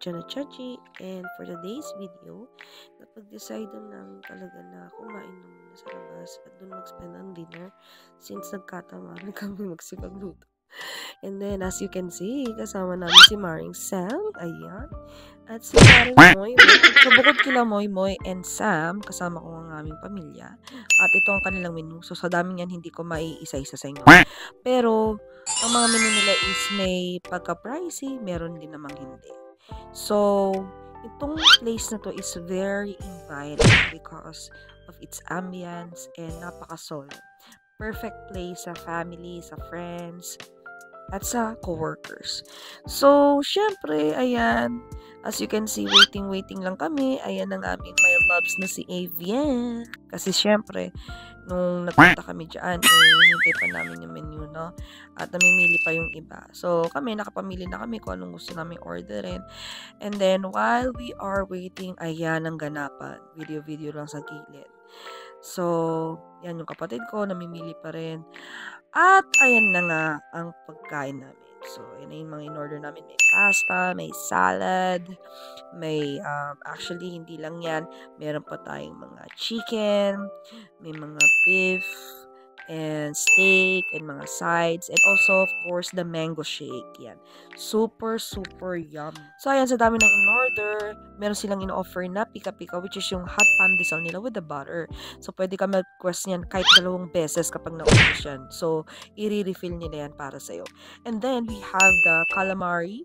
Chana Chachi, and for today's video, napag-decide namin talaga na kumain muna sa labas at doon mag-spend ang dinner since nagkatamaran kami magsipagluto. And then, as you can see, kasama namin si Maring Sam, ayan, at si Maring Moy. So, bukod kila Moy and Sam, kasama ko ang aming pamilya. At ito ang kanilang menu. So, sa dami yan, hindi ko maiisa-isa sa inyo. Pero, ang mga menu nila is may pagka-pricey, meron din namang hindi. So, itong place na to is very inviting because of its ambience and napaka-solemn. Perfect place sa family, sa friends, at sa co-workers. So, syempre, ayan, as you can see, waiting lang kami. Ayan ang aming my loves na si Avian. Kasi syempre, nung nagpunta kami dyan, hinintay pa namin yung menu, no? At namimili pa yung iba. So, kami, nakapamili na kami kung anong gusto namin orderin. And then, while we are waiting, ayan ang ganapan. Video lang sa gilid. So, yan yung kapatid ko, namimili pa rin. At, ayan na nga ang pagkain namin. So, yan na yung mga in-order namin. May pasta, may salad, may, actually, hindi lang yan. Meron pa tayong mga chicken, may mga beef, and steak, and mga sides, and also, of course, the mango shake. Yan. Super yum. So, ayan, sa dami ng in-order, meron silang in-offer na pika-pika, which is yung hot pandesal nila with the butter. So, pwede ka mag-request yan kahit 2 beses kapag naubos yan. So, i-refill nila yan para sa'yo. And then, we have the calamari,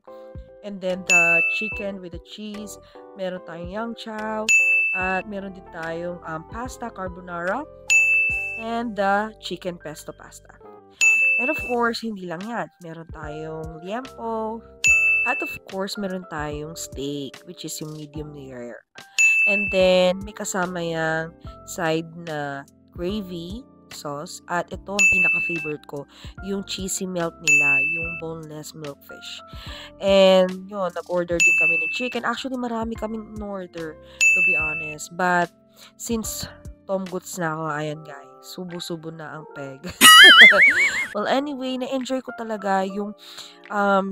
and then the chicken with the cheese. Meron tayong yang chow, at meron din tayong pasta carbonara, and the chicken pesto pasta. And of course, hindi lang yan. Meron tayong liempo. At of course, meron tayong steak, which is yung medium rare. And then, may kasama yung side na gravy sauce. At ito ang pinaka-favorite ko, yung cheesy melt nila, yung boneless milkfish. And yun, nag-order din kami ng chicken. Actually, marami kaming in-order, to be honest. But, since Tom Goods na ako, ayan guys, subo-subo na ang peg. Well, anyway, na-enjoy ko talaga yung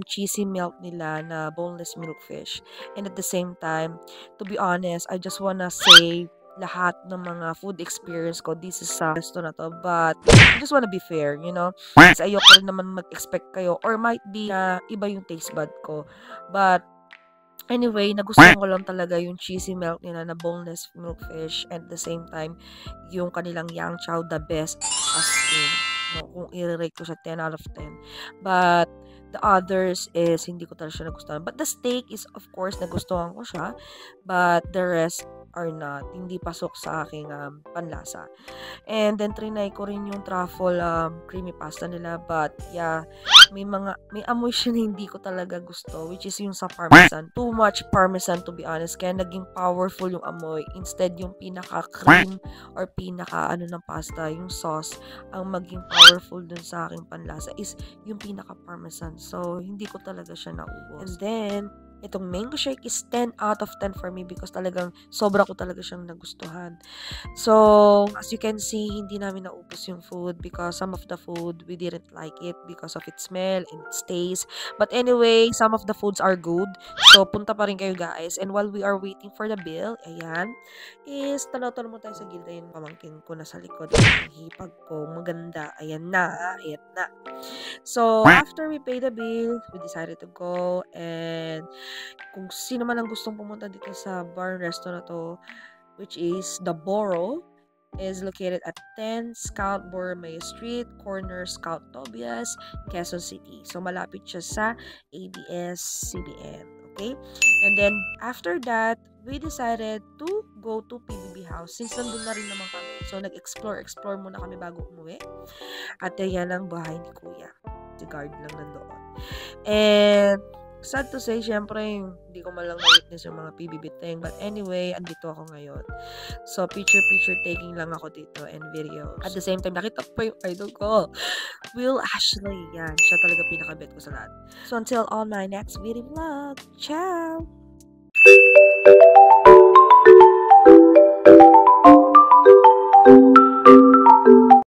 cheesy melt nila na boneless milkfish. And at the same time, to be honest, I just wanna say lahat ng mga food experience ko, this is sa resto na to. But, I just wanna be fair, you know? Kasi ayoko rin naman mag-expect kayo. Or might be na iba yung taste bud ko. But, anyway, nagustuhan ko lang talaga yung cheesy melt nila na boneless milkfish, and at the same time, yung kanilang yang chow, the best as in. No, kung i-rate ko siya 10 out of 10. But, the others is hindi ko talaga siya nagustuhan. But the steak is, of course, nagustuhan ko siya. But the rest are not. Hindi pasok sa aking panlasa. And then, trinay ko rin yung truffle creamy pasta nila. But, yeah, may amoy siya na hindi ko talaga gusto, which is yung sa parmesan. Too much parmesan, to be honest. Kaya naging powerful yung amoy. Instead, yung pinaka-cream or pinaka-ano ng pasta, yung sauce, ang maging powerful dun sa aking panlasa is yung pinaka-parmesan. So, hindi ko talaga siya naubos. And then, itong mango shake is 10 out of 10 for me because talagang sobra ko talaga siyang nagustuhan. So, as you can see, hindi namin naubos yung food because some of the food, we didn't like it because of its smell and its taste. But anyway, some of the foods are good. So, punta pa rin kayo guys. And while we are waiting for the bill, ayan, is tanaw-tanaw mo tayo sa gilda yung pamangkin ko na sa likod. Ang hipag ko, maganda. Ayan na. So, after we pay the bill, we decided to go, and kung sino man ang gustong pumunta dito sa bar and resto na to, which is The Boro, is located at 10 Scout Borromeo Street, corner Scout Tobias, Quezon City. So, malapit siya sa ABS-CBN. Okay? And then, after that, we decided to go to PBB House since nandun na rin naman kami. So, nag-explore muna kami bago umuwi. At yan ang bahay ni Kuya. Si guard lang nandoon. And, sad to say, syempre, hindi ko malang na-witness yung mga PBB thing. But anyway, andito ako ngayon. So, picture taking lang ako dito and videos. At the same time, nakita ko pa yung idol ko. Will Ashley. Yan. Siya talaga pinaka-bet ko sa lahat. So, until on my next video vlog. Ciao!